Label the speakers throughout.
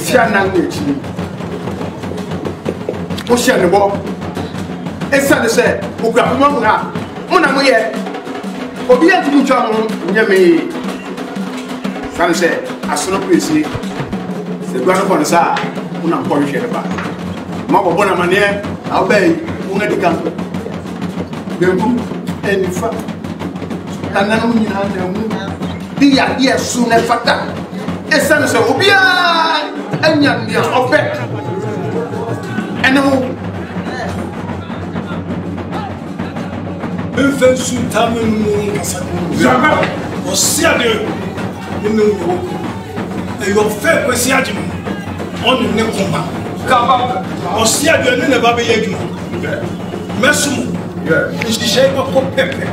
Speaker 1: Tia Nangi. Ocean the ball. It's sad to say, Ugamma, Monamoye, Obia to Mucham, Yami. San said, I saw no place. The grand on the side, Unam Polish at the back. Mama Bonamania, I'll pay, Unedican. And in fact, and then the idea soon as fact. It's sad to say, Obia, and Yan, of bet. And no.
Speaker 2: Infant soon taming or Siadu in the world. Your fair was Siadu on the Nekoma. Or Siadu in the Baby Messum, is the shape of pepper.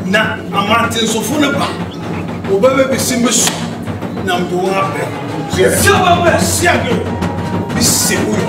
Speaker 2: Now, a mountain so full of or baby Simus. Now, go up there. Siadu is simple.